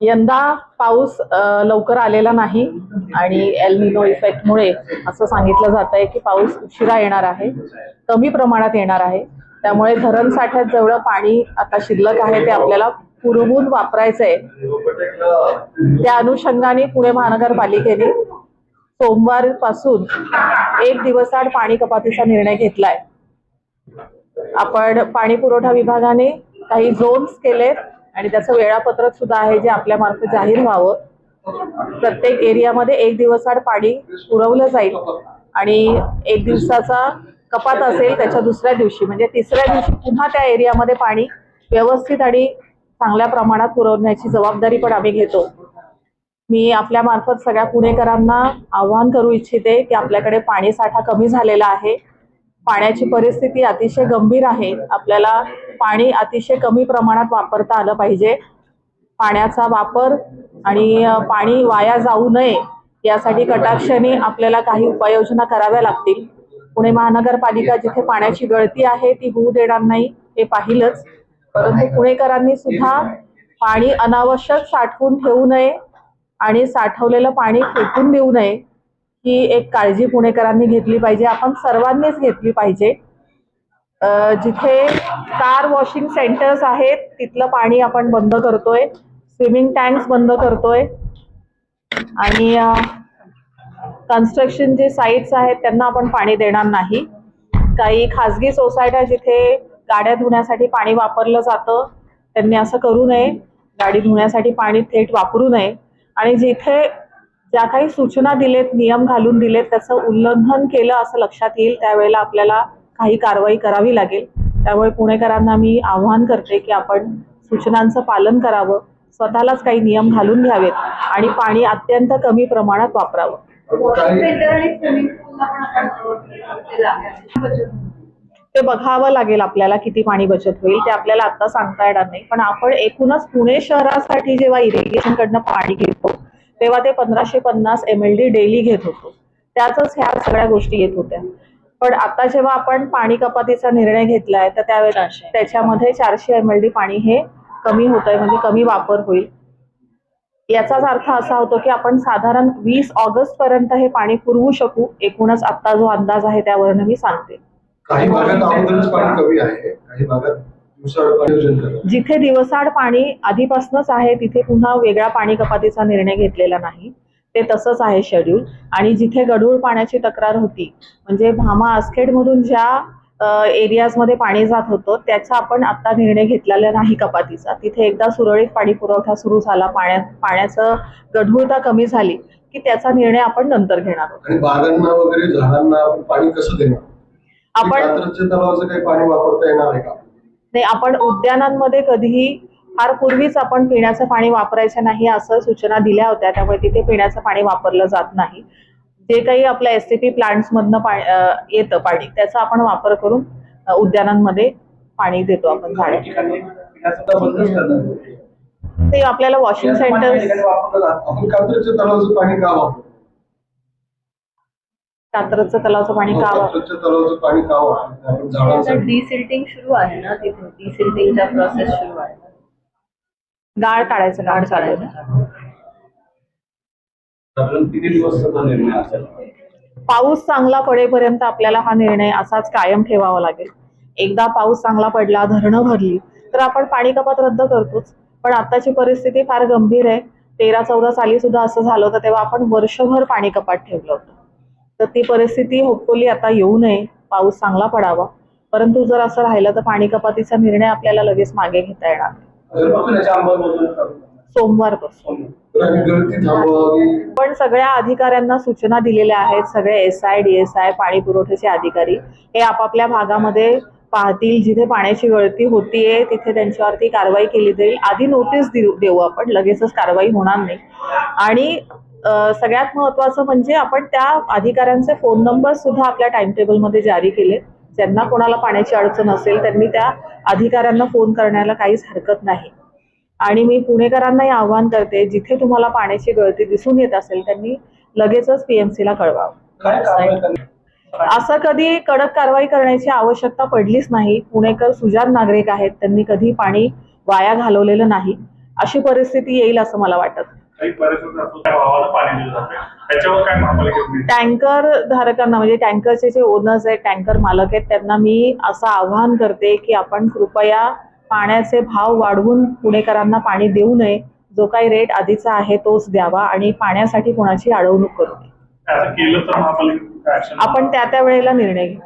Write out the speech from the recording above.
यंदा पाऊस लवकर आलेला नाही आणि एल निनो इफेक्टमुळे असं सांगितलं जात आहे की पाऊस उशिरा येणार आहे, कमी प्रमाणात येणार आहे. त्यामुळे धरण साठ्यात जेवढं पाणी आता शिल्लक आहे ते आपल्याला पुरवून वापरायचंय. त्या अनुषंगाने पुणे महानगरपालिकेने सोमवारपासून 1 दिवसाआड पाणी कपातीचा निर्णय घेतलाय. आपण पाणी पुरवठा विभागाने काही झोन्स केलेत आणि त्याचं वेळापत्रक सुद्धा आहे जे आपल्या मार्फत जाहीर व्हावं. प्रत्येक एरियामध्ये 1 दिवसाआड पाणी पुरवलं जाईल आणि 1 दिवसाचा कपात असेल त्याच्या दुसऱ्या दिवशी म्हणजे तिसऱ्या दिवशी पुन्हा त्या एरियामध्ये पाणी व्यवस्थित आणि चांगल्या प्रमाणात पुरवण्याची जबाबदारी पण आम्ही घेतो. मी आपल्या मार्फत सगळ्या पुणेकरांना आवाहन करू इच्छिते की आपल्याकडे पाणी साठा कमी झालेला आहे, पाण्याची परिस्थिती अतिशय गंभीर आहे. आपल्याला पाणी अतिशय कमी प्रमाणात वापरता आलं पाहिजे. पाण्याचा वापर आणि पाणी वाया जाऊ नये यासाठी कटाक्षाने आपल्याला काही उपाययोजना कराव्या लागतील. पुणे महानगरपालिका जिथे पाण्याची गळती आहे ती होऊ देणार नाही हे पाहिलंच, परंतु पुणेकरांनी सुद्धा पाणी अनावश्यक साठवून ठेवू नये आणि साठवलेलं पाणी फेकून देऊ नये ही एक काळजी पुणेकरांनी घेतली पाहिजे. आपण सर्वांनीच घेतली पाहिजे. जिथे कार वॉशिंग सेंटर्स आहेत तिथलं पाणी आपण बंद करतोय, स्विमिंग टँक्स बंद करतोय आणि कन्स्ट्रक्शन जे साईट्स आहेत त्यांना आपण पाणी देणार नाही. काही खाजगी सोसायट्या जिथे गाड्या धुण्यासाठी पाणी वापरलं जातं त्यांनी असं करू नये. गाडी धुण्यासाठी पाणी थेट वापरू नये आणि जिथे ज्या काही सूचना दिलेत, नियम घालून दिलेत त्याचं उल्लंघन केलं असं लक्षात येईल त्यावेळेला आपल्याला काही कारवाई करावी लागेल. त्यामुळे पुणेकरांना मी आवाहन करते की आपण सूचनांचं पालन करावं, स्वतःलाच काही नियम घालून घ्यावेत आणि पाणी अत्यंत कमी प्रमाणात वापरावं. ते बघावं लागेल आपल्याला किती पाणी बचत होईल ते आपल्याला आता सांगता येणार नाही. पण आपण एकूणच पुणे शहरासाठी जेव्हा इरिगेशन कडनं पाणी घेतो तेव्हा ते 1550 MLD डेली घेत होतो, त्याच ह्या सगळ्या गोष्टी येत होत्या. पण आता जेव्हा आपण पाणी कपातीचा निर्णय घेतलाय तर त्यावेळेला त्याच्यामध्ये 400 MLD पाणी हे कमी होत आहे, म्हणजे कमी वापर होईल. याचाच अर्थ असा होतो की आपण साधारण 20 ऑगस्ट पर्यंत हे पाणी पुरवू शकू. एकूणच आता जो अंदाज आहे त्यावरून मी सांगते. काही भागात अगोदरच पाणी कमी आहे, काही भागात जिथे दिवसाआड पाणी आधीपासूनच आहे तिथे पुन्हा वेगळा पाणी कपातीचा निर्णय घेतलेला नाही, ते तसंच आहे शेड्यूल. आणि जिथे गढूळ पाण्याची तक्रार होती म्हणजे भामा आसखेड मधून ज्या एरियाजमध्ये पाणी जात होतं त्याचा आपण आता निर्णय घेतलेला नाही कपातीचा. तिथे एकदा सुरळीत पाणी पुरवठा सुरू झाला, पाण्याचं गढूळता कमी झाली की त्याचा निर्णय आपण नंतर घेणार आहोत. आणि बागांना वगैरे झाडांना आपण पाणी कसं देणार? आपण तलावाचं काही पाणी वापरता येणार आहे का? नाही, आपण उद्यानांमध्ये कधीही फार पूर्वीच आपण पिण्याचं पाणी वापरायचं नाही असं सूचना दिल्या होत्या, त्यामुळे तिथे पिण्याचं पाणी वापरलं जात नाही. जे काही आपल्या STP प्लांट्स मधनं येतं पाणी त्याचा आपण वापर करून उद्यानांमध्ये पाणी देतो आपण झाडे. ते आपल्याला वॉशिंग सेंटर आपण कात्रजच्या तलावाचं पाणी का वापरतो? कात्रजचं तलावाचं पाणी का कात्रजच्या तलावाचं पाणी का वापरतो? आपण झाडांसाठी डिसिल्टिंग सुरू आहे ना, तिथे डिसिल्टिंगचा प्रोसेस सुरू आहे. गाळ काढायचं, गाळ काढायचं. किती दिवसाचा निर्णय असेल? पाऊस चांगला पडेपर्यंत आपल्याला हा निर्णय असाच कायम ठेवावा लागेल. एकदा पाऊस चांगला पडला, धरणं भरली तर आपण पाणी कपात रद्द करतोच. पण आताची परिस्थिती फार गंभीर आहे. 13-14 साली सुद्धा असं झालं होतं, तेव्हा आपण वर्षभर पाणी कपात ठेवलं होतं. तर ती परिस्थिती होपफुली आता येऊ नये, पाऊस चांगला पडावा. परंतु जर असं राहिलं तर पाणी कपातीचा निर्णय आपल्याला लगेच मागे घेता येणार नाही. सोमवारपासून पण सगळ्या अधिकाऱ्यांना सूचना दिलेल्या आहेत. सगळे SI DSI पाणी पुरवठ्याचे अधिकारी हे आपापल्या भागामध्ये पाहतील. जिथे पाण्याची गळती होतीये तिथे त्यांच्यावरती कारवाई केली जाईल. आधी नोटीस देऊ आपण, लगेचच कारवाई होणार नाही. आणि सगळ्यात महत्वाचं म्हणजे आपण त्या अधिकाऱ्यांचे फोन नंबर सुद्धा आपल्या टाइम टेबल मध्ये जारी केले. ज्यांना कोणाला पाण्याची अडचण असेल त्यांनी त्या अधिकाऱ्यांना फोन करण्याला काहीच हरकत नाही. आणि मी पुणेकरांनाही आवाहन करते, जिथे तुम्हाला पाण्याची गळती दिसून येत असेल त्यांनी लगेचच PMC ला कळवावं. असं कधी कडक कारवाई करण्याची आवश्यकता पडलीच नाही. पुणेकर सुजाण नागरिक आहेत, त्यांनी कधी पाणी वाया घालवलेलं नाही, अशी परिस्थिती येईल असं मला वाटत. काही बरेच असतो त्या भावाला पाणी दिलं जाते, त्याच्यावर काय महापालिकेत टँकर धारकांना म्हणजे टँकरचे जे ओनर्स आहेत, टँकर मालक आहेत, त्यांना मी असं आवाहन करते की आपण कृपया पाण्याचे भाव वाढवून पुणेकरांना पाणी देऊ नये. जो काही रेट आधीचा आहे तोच द्यावा आणि पाण्यासाठी कोणाची अडवणूक करू नये. असं केलं तर महापालिकेत काय action? आपण त्या वेळेला निर्णय घेऊ.